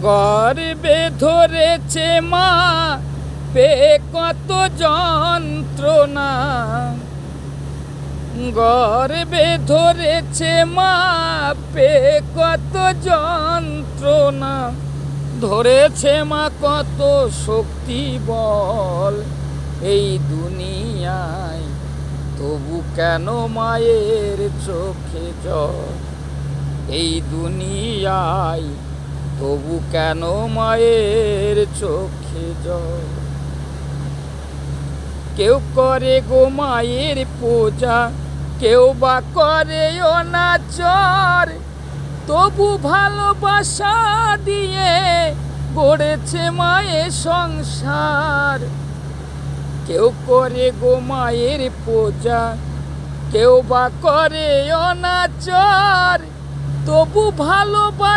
গর্বে ধরেছে মা পে কত যন্ত্রণা, গর্বে ধরেছে মা পে কত যন্ত্রণা, ধরেছে মা কত শক্তি বল এই দুনিয়ায়, তবু কেন মায়ের চোখে জল এই দুনিয়ায়, তবু কেন মায়ের চোখে জল। কেউ করে গো মায়ের পূজা, কেউ বা করে অনাচার, তবু ভালোবাসা দিয়ে গড়েছে মায়ের সংসার। কেউ করে গো মায়ের পূজা, কেউ বা করে অনাচার, তবু ভালোবাসা